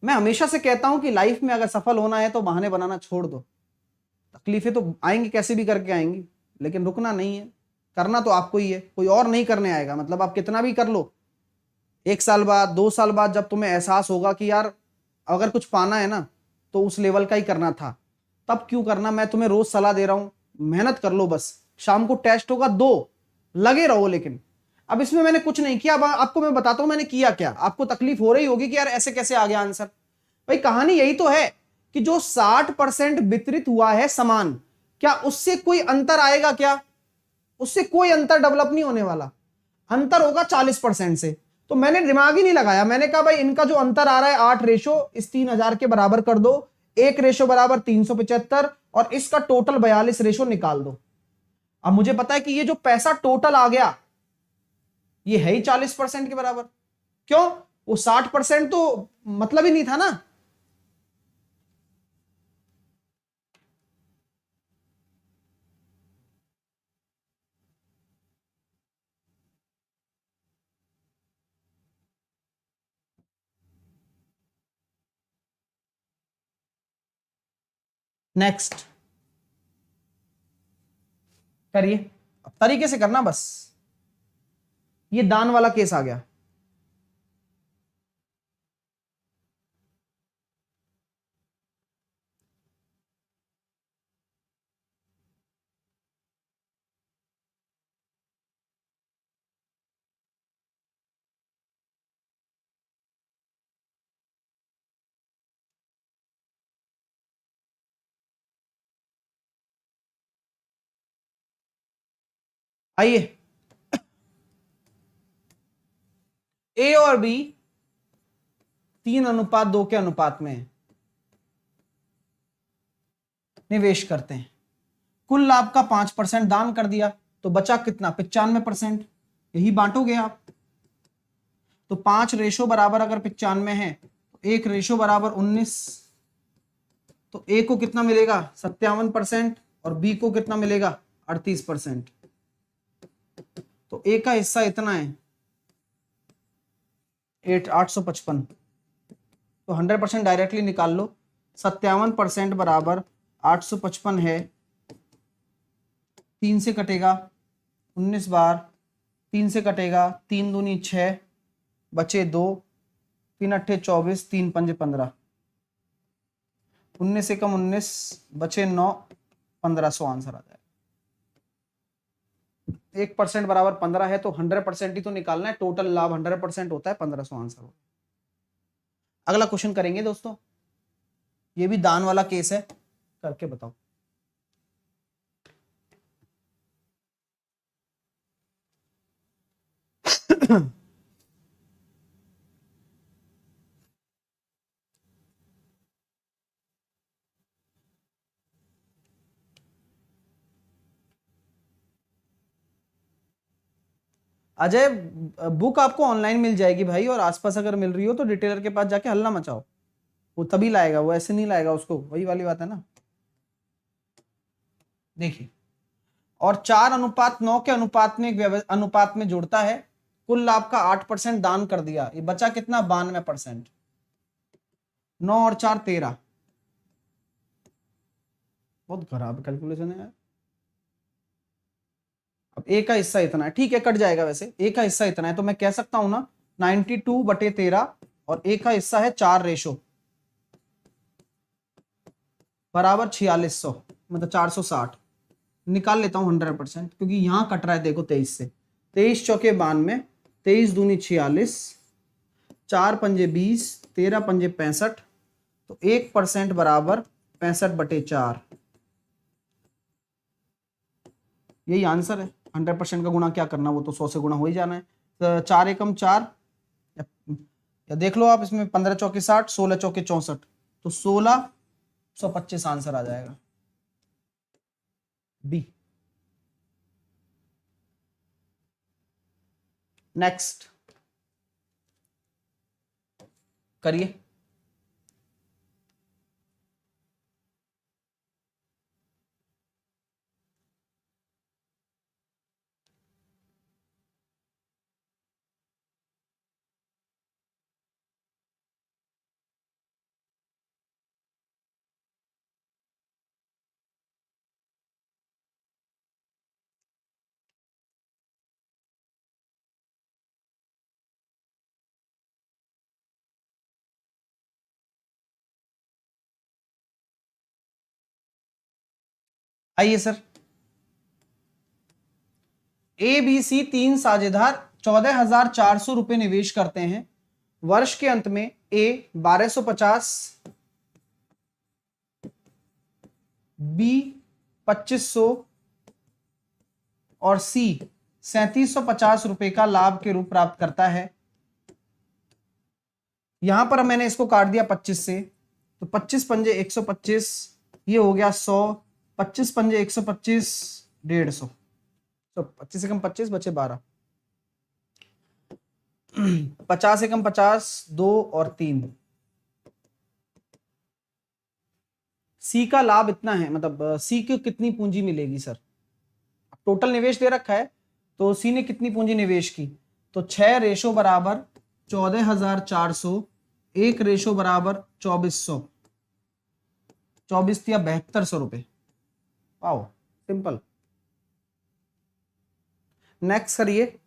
मैं हमेशा से कहता हूं कि लाइफ में अगर सफल होना है तो बहाने बनाना छोड़ दो। तकलीफें तो आएंगी, कैसे भी करके आएंगी, लेकिन रुकना नहीं है, करना तो आपको ही है, कोई और नहीं करने आएगा। मतलब आप कितना भी कर लो, 1 साल बाद 2 साल बाद जब तुम्हें एहसास होगा कि यार अगर कुछ पाना है ना तो उस लेवल का ही करना था, तब क्यों करना। मैं तुम्हें रोज सलाह दे रहा हूं, मेहनत कर लो बस। शाम को टेस्ट होगा, दो, लगे रहो। लेकिन अब इसमें मैंने कुछ नहीं किया, अब आपको मैं बताता हूं मैंने किया क्या। आपको तकलीफ हो रही होगी कि यार ऐसे कैसे आ गया आंसर। भाई कहानी यही तो है कि जो 60% वितरित हुआ है सामान, क्या उससे कोई अंतर आएगा क्या? उससे कोई अंतर डेवलप नहीं होने वाला, अंतर होगा 40% से। तो मैंने दिमाग ही नहीं लगाया, मैंने कहा भाई इनका जो अंतर आ रहा है 8 रेशो इस 3000 के बराबर कर दो, 1 रेशो बराबर 375 और इसका टोटल 42 रेशो निकाल दो। अब मुझे पता है कि ये जो पैसा टोटल आ गया ये है ही 40% के बराबर। क्यों? वो 60% तो मतलब ही नहीं था ना। नेक्स्ट करिए, अब तरीके से करना बस। ये दान वाला केस आ गया। आइए, ए और बी 3:2 के अनुपात में निवेश करते हैं। कुल लाभ का 5% दान कर दिया, तो बचा कितना? 95%। यही बांटोगे आप। तो 5 रेशो बराबर अगर 95 है तो 1 रेशो बराबर 19, तो ए को कितना मिलेगा? 57% और बी को कितना मिलेगा? 38%। तो ए का हिस्सा इतना है 855। तो 100% डायरेक्टली निकाल लो। 57% बराबर 855 है, 3 से कटेगा 19 बार, 3 से कटेगा 3 दूनी 6, बचे 2, 3 अट्ठे 24, 3 पंजे 15, 19 से कम 19, बचे 9, 1500 आंसर आ जाएगा। 1% बराबर 15 है, तो 100% ही तो निकालना है। टोटल लाभ 100% होता है, 1500 आंसर होता है। अगला क्वेश्चन करेंगे दोस्तों, ये भी दान वाला केस है, करके बताओ। अजय, बुक आपको ऑनलाइन मिल जाएगी भाई, और आसपास अगर मिल रही हो तो रिटेलर के पास जाके हल्ला मचाओ, वो तभी लाएगा, वो ऐसे नहीं लाएगा उसको। वही वाली बात है ना। देखिए, और 4:9 के अनुपात में जुड़ता है। कुल लाभ का 8% दान कर दिया, ये बचा कितना? 92%। 9 और 4 13। बहुत खराब कैलकुलेशन है यार। अब ए का हिस्सा इतना है, ठीक है, कट जाएगा। वैसे ए का हिस्सा इतना है तो मैं कह सकता हूं ना 92/13, और ए का हिस्सा है 4 रेशो बराबर 4600, मतलब 460। निकाल लेता हूं 100%, क्योंकि यहां कट रहा है। देखो 23 से, 23 चौके 92, 23 दूनी 46, 4 पंजे 20, 13 पंजे 65, तो 1% बराबर 65/4। यही आंसर है। 100% का गुणा क्या करना, वो तो 100 से गुणा हो ही जाना है। तो 4 एकम 4, या देख लो आप इसमें 15 चौके 60, 16 चौके 64, तो 1625 आंसर आ जाएगा, बी। नेक्स्ट करिए। आइए सर, ए बी सी तीन साझेदार 14,400 रुपए निवेश करते हैं। वर्ष के अंत में ए 1250, बी 2500 और सी 3750 रुपए का लाभ के रूप प्राप्त करता है। यहां पर मैंने इसको काट दिया 25 से, तो 25 पंजे 125, ये हो गया 100, 25 पंजे 125, 150, तो 25 से कम 25 बचे 12, 50 से कम 50, 2 और 3। सी का लाभ इतना है, मतलब सी को कितनी पूंजी मिलेगी सर? टोटल निवेश दे रखा है, तो सी ने कितनी पूंजी निवेश की, तो 6 रेशो बराबर 14,400, 1 रेशो बराबर 2400, 24 या 7200 रुपए। Wow, simple. नेक्स्ट करिए।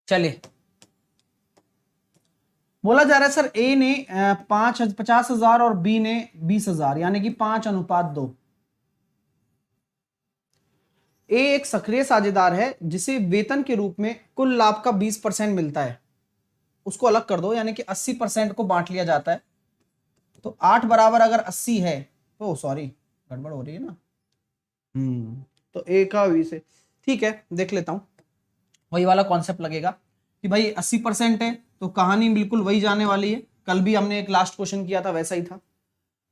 चलिए, बोला जा रहा है सर ए ने 50,000 और बी ने 20,000, यानी कि 5:2। ए एक सक्रिय साझेदार है जिसे वेतन के रूप में कुल लाभ का 20% मिलता है। उसको अलग कर दो, यानी कि 80% को बांट लिया जाता है। तो 8 बराबर अगर 80 है, तो सॉरी गड़बड़ हो रही है ना, तो ए का 20 है। ठीक है, देख लेता हूं, वही वाला कॉन्सेप्ट लगेगा कि भाई 80% है, तो कहानी बिल्कुल वही जाने वाली है। कल भी हमने एक लास्ट क्वेश्चन किया था, वैसा ही था।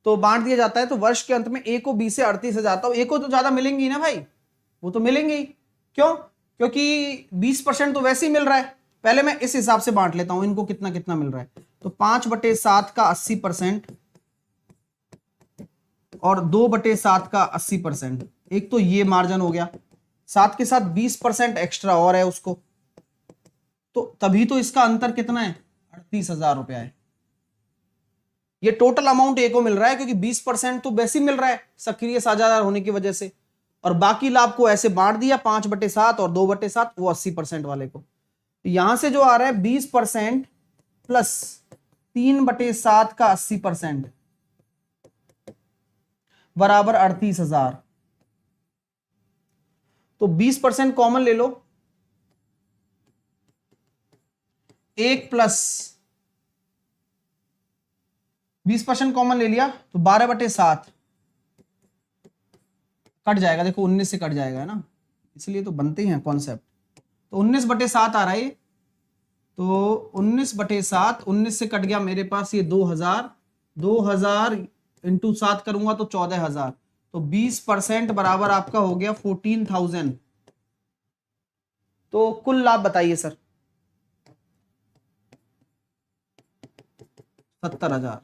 तो बांट दिया जाता है, तो वर्ष के अंत में ए को 20 से 38 से जाता हूं। ए को तो ज्यादा मिलेंगी ना भाई, वो तो मिलेंगे ही। क्यों? क्योंकि 20% तो वैसे ही मिल रहा है। पहले मैं इस हिसाब से बांट लेता हूं इनको, कितना कितना मिल रहा है। तो 5/7 का 80% और 2/7 का 80%। एक तो ये मार्जिन हो गया, साथ के साथ 20% एक्स्ट्रा और है उसको, तो तभी तो इसका अंतर कितना है, 38,000 रुपया है। ये टोटल अमाउंट ए को मिल रहा है, क्योंकि 20% तो वैसे ही मिल रहा है सक्रिय साझेदार होने की वजह से, और बाकी लाभ को ऐसे बांट दिया 5/7 और 2/7, वो 80% वाले को। यहां से जो आ रहा है 20% प्लस 3/7 का 80% बराबर 38,000। तो 20% कॉमन ले लो, 1 प्लस 20% कॉमन ले लिया, तो 12/7 कट जाएगा। देखो 19 से कट जाएगा, है ना, इसलिए तो बनते हैं कॉन्सेप्ट। तो 19/7 आ रहा है, तो 19/7, 19 से कट गया मेरे पास ये 2,000, 2,000 इंटू 7 करूंगा तो 14,000। तो 20% बराबर आपका हो गया 14,000। तो कुल लाभ बताइए सर। 70,000।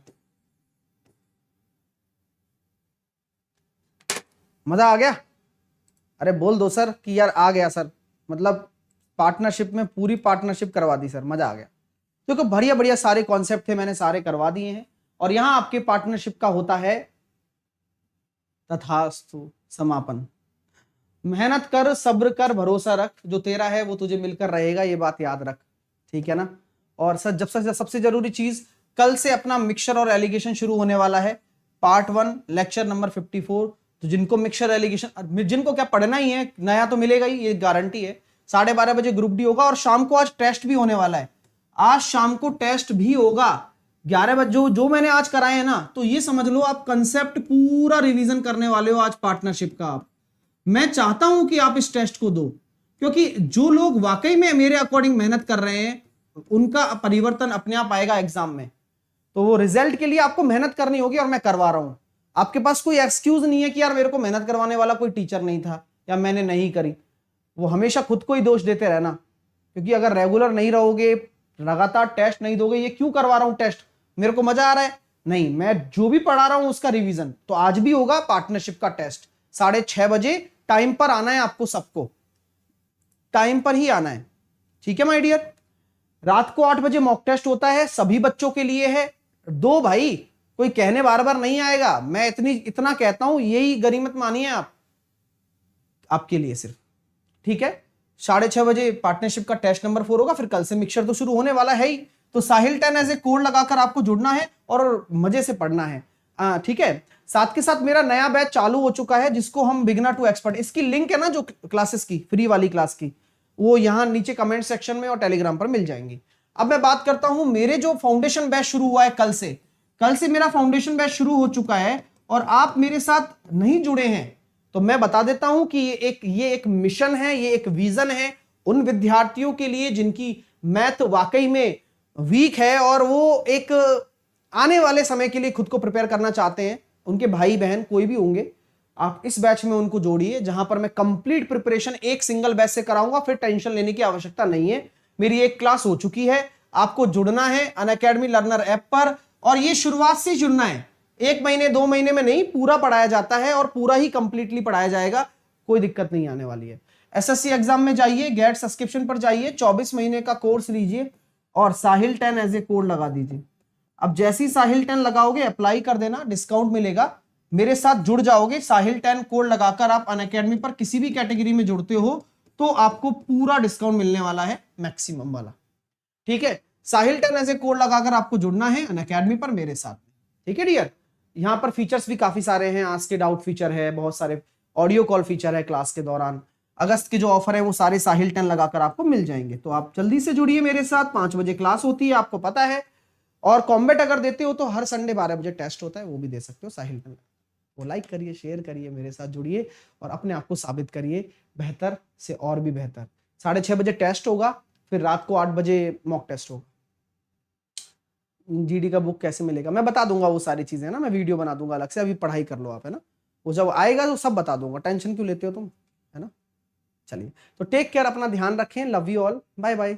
मजा आ गया? अरे बोल दो सर कि यार आ गया सर, मतलब पार्टनरशिप में पूरी पार्टनरशिप करवा दी सर, मजा आ गया। क्योंकि बढ़िया बढ़िया सारे कॉन्सेप्ट थे, मैंने सारे करवा दिए हैं। और यहां आपके पार्टनरशिप का होता है तथास्तु समापन। मेहनत कर, सब्र कर, भरोसा रख, जो तेरा है वो तुझे मिलकर रहेगा, ये बात याद रख, ठीक है ना। और सर जब सबसे जरूरी चीज, कल से अपना मिक्सचर और एलिगेशन शुरू होने वाला है, पार्ट 1 लेक्चर नंबर 54। तो जिनको मिक्सचर एलिगेशन, जिनको क्या पढ़ना ही है, नया तो मिलेगा ही, ये गारंटी है। 12:30 बजे ग्रुप डी होगा, और शाम को आज टेस्ट भी होने वाला है। आज शाम को टेस्ट भी होगा 11 बजे। जो मैंने आज कराए हैं ना, तो ये समझ लो आप कंसेप्ट पूरा रिवीजन करने वाले हो आज पार्टनरशिप का। आप, मैं चाहता हूं कि आप इस टेस्ट को दो, क्योंकि जो लोग वाकई में मेरे अकॉर्डिंग मेहनत कर रहे हैं उनका परिवर्तन अपने आप आएगा एग्जाम में। तो वो रिजल्ट के लिए आपको मेहनत करनी होगी और मैं करवा रहा हूं। आपके पास कोई एक्सक्यूज नहीं है कि यार मेरे को मेहनत करवाने वाला कोई टीचर नहीं था या मैंने नहीं करी। वो हमेशा खुद को ही दोष देते रहना, क्योंकि अगर रेगुलर नहीं रहोगे, लगातार टेस्ट नहीं दोगे, ये क्यों करवा रहा हूं टेस्ट, मेरे को मजा आ रहा है नहीं, मैं जो भी पढ़ा रहा हूं उसका रिवीजन। तो आज भी होगा पार्टनरशिप का टेस्ट 6:30 बजे, टाइम पर आना है आपको, सबको टाइम पर ही आना है, ठीक है माय डियर। रात को 8 बजे मॉक टेस्ट होता है, सभी बच्चों के लिए है। दो भाई, कोई कहने बार बार नहीं आएगा, मैं इतना कहता हूं, यही गनीमत मानिए आप, आपके लिए सिर्फ, ठीक है। 6:30 बजे पार्टनरशिप का टेस्ट नंबर 4 होगा, फिर कल से मिक्सचर तो शुरू होने वाला है ही। तो साहिल 10 एज ए कोड लगाकर आपको जुड़ना है और मजे से पढ़ना है, ठीक है। साथ के साथ मेरा नया बैच चालू हो चुका है जिसको हम बिगनर टू एक्सपर्ट, इसकी लिंक है ना जो क्लासेस की, फ्री वाली क्लास की, वो यहां नीचे कमेंट सेक्शन में और टेलीग्राम पर मिल जाएंगी। अब मैं बात करता हूं मेरे जो फाउंडेशन बैच शुरू हुआ है कल से मेरा फाउंडेशन बैच शुरू हो चुका है और आप मेरे साथ नहीं जुड़े हैं तो मैं बता देता हूं कि ये एक मिशन है, ये एक विजन है उन विद्यार्थियों के लिए जिनकी मैथ वाकई में वीक है और वो एक आने वाले समय के लिए खुद को प्रिपेयर करना चाहते हैं। उनके भाई बहन कोई भी होंगे, आप इस बैच में उनको जोड़िए जहां पर मैं कंप्लीट प्रिपरेशन एक सिंगल बैच से कराऊंगा, फिर टेंशन लेने की आवश्यकता नहीं है। मेरी एक क्लास हो चुकी है, आपको जुड़ना है अनअकैडमी लर्नर ऐप पर, और ये शुरुआत से जुड़ना है, 1 महीने 2 महीने में नहीं, पूरा पढ़ाया जाता है और पूरा ही कंप्लीटली पढ़ाया जाएगा, कोई दिक्कत नहीं आने वाली है। एसएससी एग्जाम में जाइए, गेट सब्सक्रिप्शन पर जाइए, 24 महीने का कोर्स लीजिए और साहिल 10 एज ए कोड लगा दीजिए। अब जैसी साहिल 10 लगाओगे अप्लाई कर देना, डिस्काउंट मिलेगा, मेरे साथ जुड़ जाओगे। साहिल 10 कोड लगाकर आप अनअकैडमी पर किसी भी कैटेगरी में जुड़ते हो तो आपको पूरा डिस्काउंट मिलने वाला है, मैक्सिमम वाला, ठीक है। साहिल 10 एज ए कोड लगाकर आपको जुड़ना है अनअकैडमी पर मेरे साथ, ठीक है डियर। यहां पर फीचर्स भी काफी सारे हैं, आस्क के डाउट फीचर है, बहुत सारे ऑडियो कॉल फीचर है क्लास के दौरान। अगस्त के जो ऑफर है वो सारे साहिल 10 लगाकर आपको मिल जाएंगे, तो आप जल्दी से जुड़िए मेरे साथ। 5 बजे क्लास होती है, आपको पता है, और कॉम्बैट अगर देते हो तो हर संडे 12 बजे टेस्ट होता है, वो भी दे सकते हो साहिल 10। वो लाइक करिए, शेयर करिए, मेरे साथ जुड़िए और अपने आप को साबित करिए बेहतर से और भी बेहतर। 6:30 बजे टेस्ट होगा, फिर रात को 8 बजे मॉक टेस्ट होगा। जीडी का बुक कैसे मिलेगा मैं बता दूंगा, वो सारी चीजें ना मैं वीडियो बना दूंगा अलग से, अभी पढ़ाई कर लो आप, है ना। वो जब आएगा तो सब बता दूंगा, टेंशन क्यों लेते हो तुम, है ना। चलिए, तो टेक केयर, अपना ध्यान रखें, love you all, bye bye.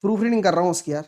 Proof reading कर रहा हूं उसकी यार।